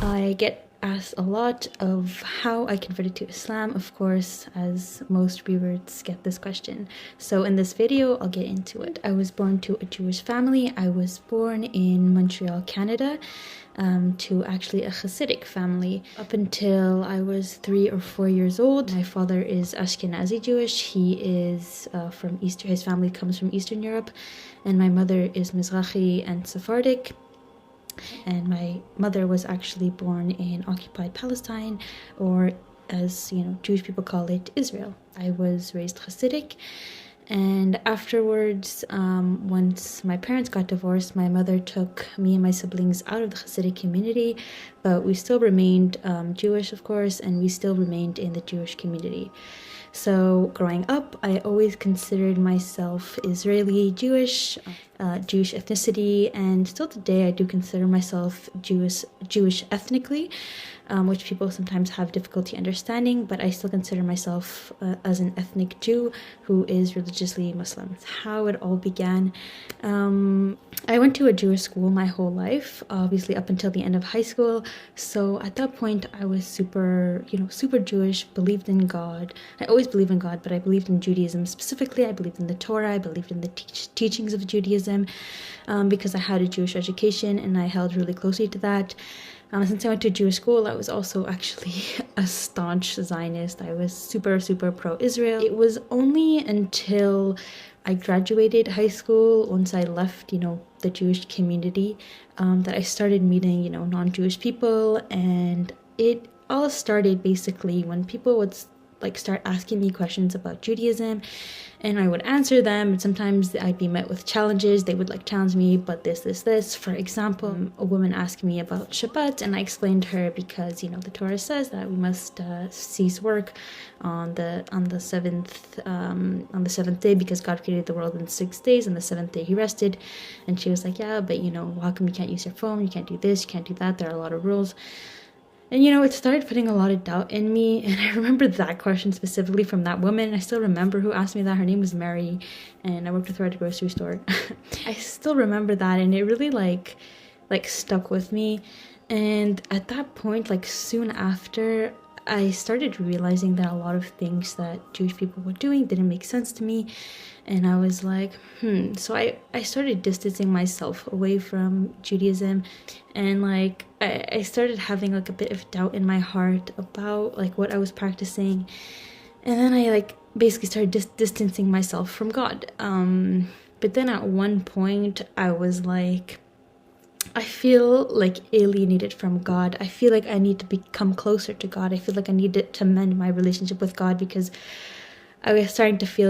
I get asked a lot of how I converted to Islam, of course, as most reverts get this question. So in this video, I'll get into it. I was born to a Jewish family. I was born in Montreal, Canada, to actually a Hasidic family. Up until I was 3 or 4 years old, my father is Ashkenazi Jewish. He is from Eastern, his family comes from Eastern Europe, and my mother is Mizrahi and Sephardic. And my mother was actually born in occupied Palestine, or as Jewish people call it, Israel. I was raised Hasidic, and afterwards, once my parents got divorced, my mother took me and my siblings out of the Hasidic community, but we still remained Jewish, of course, and we still remained in the Jewish community. So growing up, I always considered myself Israeli Jewish, Jewish ethnicity, and still today I do consider myself Jewish ethnically, which people sometimes have difficulty understanding, but I still consider myself as an ethnic Jew who is religiously Muslim. That's how it all began. I went to a Jewish school my whole life, obviously up until the end of high school. So at that point, I was super Jewish, believed in God. I always believed in God, but I believed in Judaism specifically. I believed in the Torah. I believed in the teachings of Judaism because I had a Jewish education and I held really closely to that. Since I went to Jewish school, I was also actually a staunch Zionist. I was super, super pro-Israel. It was only until I graduated high school, once I left, the Jewish community, that I started meeting, non-Jewish people. And it all started basically when people would start asking me questions about Judaism, and I would answer them, and sometimes I'd be met with challenges. They would challenge me, but this. For example, a woman asked me about Shabbat, and I explained to her because the Torah says that we must cease work on the seventh day because God created the world in 6 days, and the seventh day He rested. And she was like, yeah, but how come you can't use your phone? You can't do this, you can't do that. There are a lot of rules. And it started putting a lot of doubt in me, and I remember that question specifically from that woman. I still remember who asked me that. Her name was Mary, and I worked with her at a grocery store. I still remember that, and it really stuck with me. And at that point, soon after, I started realizing that a lot of things that Jewish people were doing didn't make sense to me. And I was like, So I started distancing myself away from Judaism. And I started having a bit of doubt in my heart about what I was practicing. And then I basically started distancing myself from God. But then at one point I was I feel alienated from God. I feel I need to become closer to God. I feel I needed to mend my relationship with God because I was starting to feel,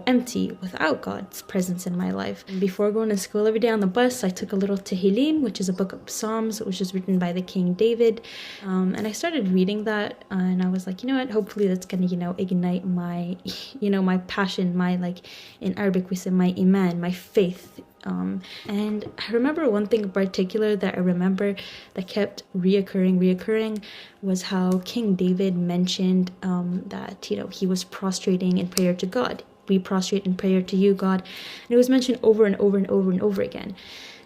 empty without God's presence in my life. And before going to school every day on the bus, I took a little Tehillim, which is a book of Psalms, which was written by the King David. And I started reading that, and I was like, what? Hopefully that's going to, ignite my, my passion, my, in Arabic we say my iman, my faith. And I remember one thing in particular that I remember that kept reoccurring was how King David mentioned that he was prostrating in prayer to God. We prostrate in prayer to you, God. And it was mentioned over and over and over and over again.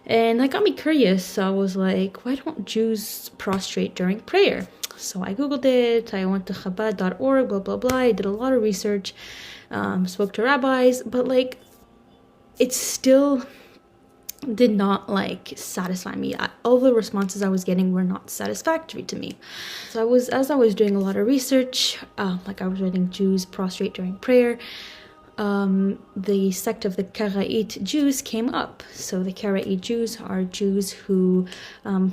And that got me curious. So I was like, why don't Jews prostrate during prayer? So I googled it. I went to Chabad.org, blah blah blah. I did a lot of research, spoke to rabbis, but it still did not satisfy me. All the responses I was getting were not satisfactory to me. So as I was doing a lot of research, I was reading Jews prostrate during prayer, the sect of the Karaite Jews came up. So the Karaite Jews are Jews who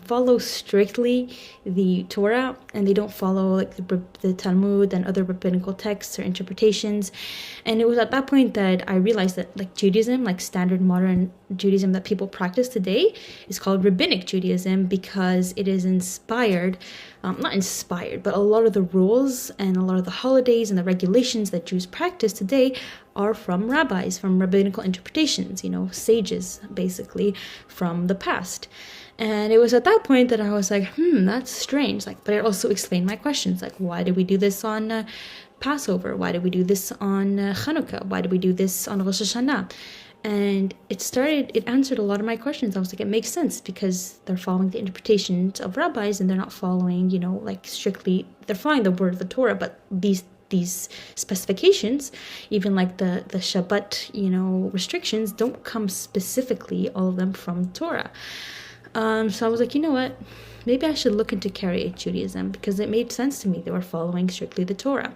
follow strictly the Torah, and they don't follow the Talmud and other rabbinical texts or interpretations. And it was at that point that I realized that Judaism, standard modern Judaism that people practice today, is called rabbinic Judaism because it is inspired, not inspired, but a lot of the rules and a lot of the holidays and the regulations that Jews practice today are from rabbis, from rabbinical interpretations, sages, basically, from the past. And it was at that point that I was like, that's strange. But it also explained my questions, why do we do this on Passover? Why do we do this on Hanukkah? Why do we do this on Rosh Hashanah? And it answered a lot of my questions. I was like, it makes sense because they're following the interpretations of rabbis, and they're not following, like strictly, they're following the word of the Torah, but these specifications, even like the Shabbat, restrictions, don't come specifically, all of them, from Torah. So I was like, you know what? Maybe I should look into Karaite Judaism, because it made sense to me. They were following strictly the Torah.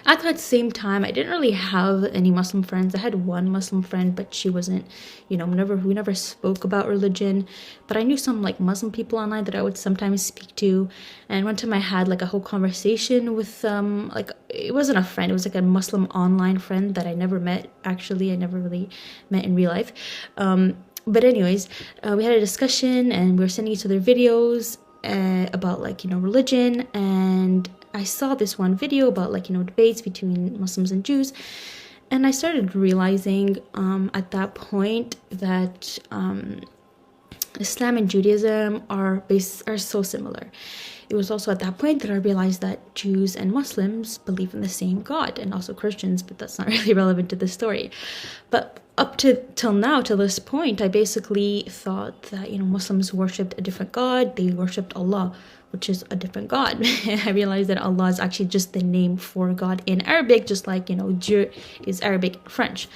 At that same time, I didn't really have any Muslim friends. I had one Muslim friend, but she wasn't, we never spoke about religion. But I knew some like Muslim people online that I would sometimes speak to. And one time I had like a whole conversation with like, it wasn't a friend, it was like a Muslim online friend that I never met. Actually, I never really met in real life. But anyways, we had a discussion, and we were sending each other videos about like, religion. And I saw this one video about like, debates between Muslims and Jews. And I started realizing at that point that Islam and Judaism are so similar. It was also at that point that I realized that Jews and Muslims believe in the same God, and also Christians, but that's not really relevant to the story. But up till now, to this point, I basically thought that, Muslims worshipped a different God. They worshipped Allah, which is a different God. I realized that Allah is actually just the name for God in Arabic, just like, Dieu is Arabic and French.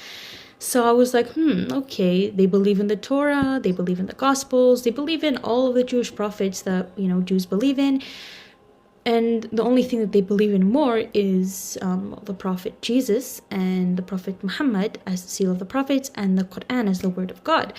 So I was like, okay, they believe in the Torah, they believe in the Gospels, they believe in all of the Jewish prophets that, Jews believe in. And the only thing that they believe in more is the Prophet Jesus and the Prophet Muhammad as the seal of the prophets, and the Quran as the word of God.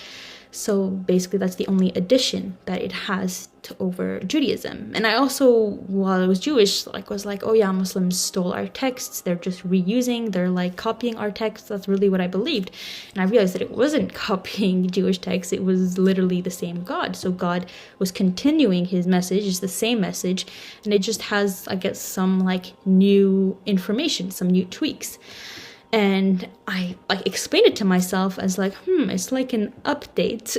So basically that's the only addition that it has to over Judaism. And I also, while I was Jewish, was like, oh yeah, Muslims stole our texts. They're just reusing, they're like copying our texts. That's really what I believed. And I realized that it wasn't copying Jewish texts. It was literally the same God. So God was continuing his message. It's the same message. And it just has, I guess, some like new information, some new tweaks. And I explained it to myself as like, it's like an update.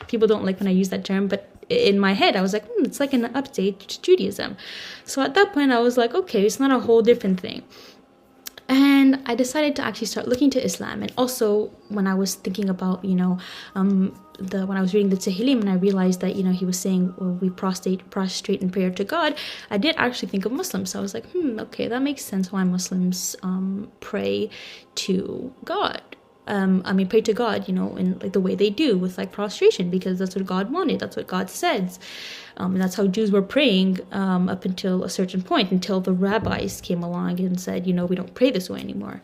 People don't like when I use that term, but in my head, I was like, it's like an update to Judaism. So at that point, I was like, okay, it's not a whole different thing. And I decided to actually start looking to Islam. And also, when I was thinking about, when I was reading the Tehillim, and I realized that, he was saying, well, we prostrate in prayer to God, I did actually think of Muslims. So I was like, okay, that makes sense why Muslims pray to God. Pray to God, in like the way they do with like prostration, because that's what God wanted. That's what God says. And that's how Jews were praying up until a certain point, until the rabbis came along and said, we don't pray this way anymore.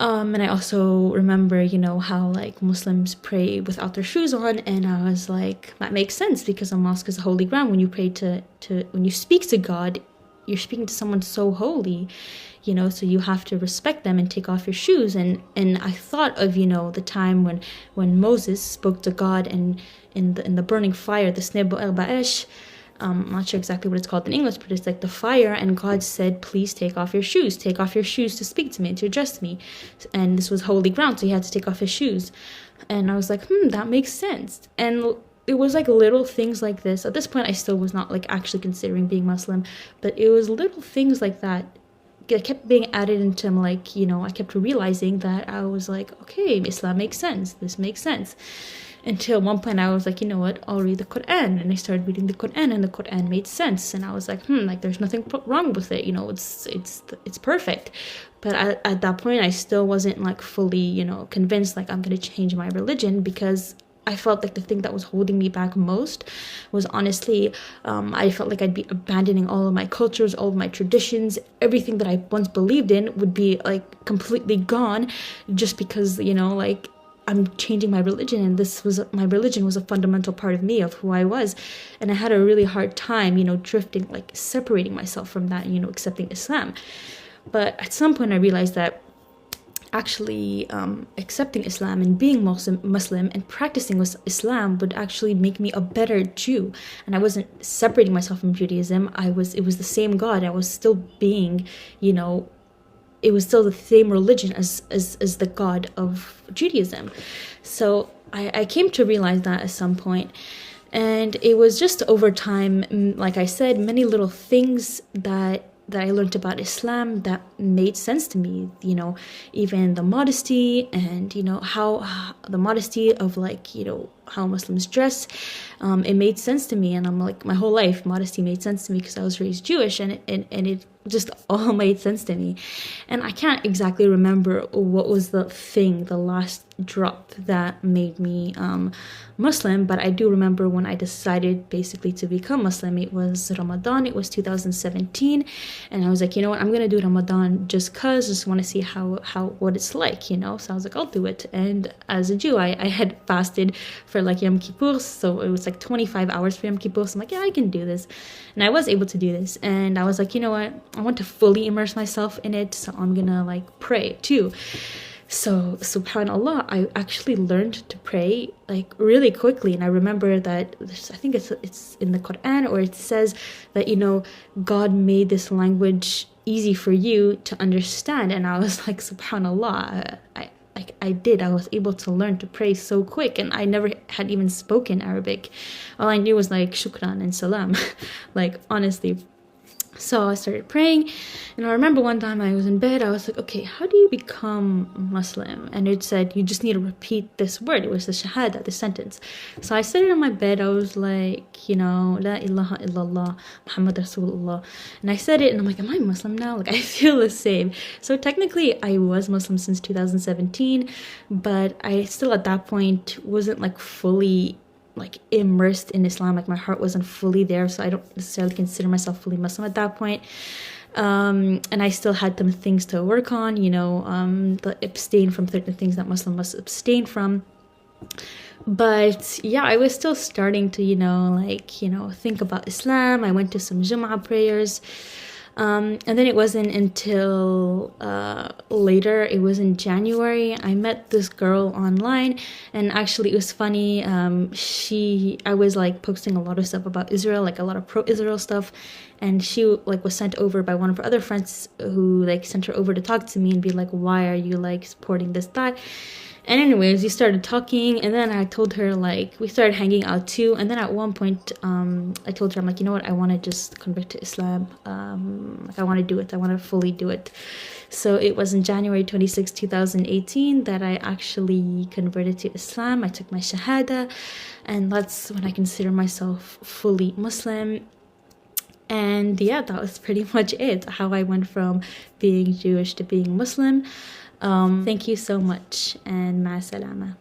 And I also remember, how like Muslims pray without their shoes on, and I was like, that makes sense, because a mosque is a holy ground. When you pray when you speak to God, you're speaking to someone so holy, so you have to respect them and take off your shoes. And I thought of, the time when Moses spoke to God and in the burning fire, the Snebo el Ba'esh. I'm not sure exactly what it's called in English, but it's like the fire, and God said, please take off your shoes to speak to me, to address me. And this was holy ground, so he had to take off his shoes. And I was like, that makes sense. And it was like little things like this. At this point, I still was not like actually considering being Muslim, but it was little things like that that kept being added into like, I kept realizing that I was like, okay, Islam makes sense. This makes sense. Until one point I was like, what, I'll read the Quran. And I started reading the Quran, and the Quran made sense. And I was like, there's nothing wrong with it. It's perfect. But at that point, I still wasn't like fully, convinced like I'm going to change my religion, because I felt like the thing that was holding me back most was honestly, I felt like I'd be abandoning all of my cultures, all of my traditions, everything that I once believed in would be like completely gone, just because, I'm changing my religion, and my religion was a fundamental part of me, of who I was. And I had a really hard time, drifting, like separating myself from that, accepting Islam. But at some point I realized that actually accepting Islam and being Muslim and practicing Islam would actually make me a better Jew. And I wasn't separating myself from Judaism. It was the same God. I was still being, it was still the same religion as the God of Judaism. So I came to realize that at some point. And it was just over time, like I said, many little things that that I learned about Islam that made sense to me, you know, even the modesty and, you know, how the modesty of like, you know, how Muslims dress, it made sense to me. And I'm like, my whole life, modesty made sense to me because I was raised Jewish, and it just all made sense to me. And I can't exactly remember what was the last drop that made me Muslim, but I do remember when I decided basically to become Muslim. It was Ramadan, it was 2017, and I was like, you know what, I'm gonna do Ramadan just want to see what it's like, you know. So I was like, I'll do it. And as a Jew, I had fasted for like Yom Kippur, so it was like 25 hours for Yom Kippur, so I'm like, yeah, I can do this. And I was able to do this, and I was like, you know what, I want to fully immerse myself in it, so I'm gonna like pray too. So subhanallah, I actually learned to pray like really quickly. And I remember that I think it's in the Quran, or it says that, you know, God made this language easy for you to understand. And I was like, subhanallah, I was able to learn to pray so quick, and I never had even spoken Arabic. All I knew was like shukran and salam, like honestly. So I started praying, and I remember one time I was in bed, I was like, okay, how do you become Muslim? And it said, you just need to repeat this word. It was the Shahada, the sentence. So I said it on my bed, I was like, you know, La ilaha illallah, Muhammad Rasulullah. And I said it, and I'm like, am I Muslim now? Like, I feel the same. So technically, I was Muslim since 2017, but I still at that point wasn't like fully like immersed in Islam. Like my heart wasn't fully there, so I don't necessarily consider myself fully Muslim at that point. And I still had some things to work on, you know, abstain from certain things that Muslim must abstain from. But yeah, I was still starting to, you know, like, you know, think about Islam. I went to some Jum'ah prayers. And then it wasn't until later, it was in January, I met this girl online, and actually it was funny. I was like posting a lot of stuff about Israel, like a lot of pro-Israel stuff, and she like was sent over by one of her other friends who like sent her over to talk to me and be like, why are you like supporting this, that? And anyways, we started talking, and then I told her, like, we started hanging out too. And then at one point, I told her, I'm like, you know what, I want to just convert to Islam. Like, I want to do it. I want to fully do it. So it was in January 26, 2018 that I actually converted to Islam. I took my Shahada, and that's when I consider myself fully Muslim. And yeah, that was pretty much it, how I went from being Jewish to being Muslim. Thank you so much, and ma salama.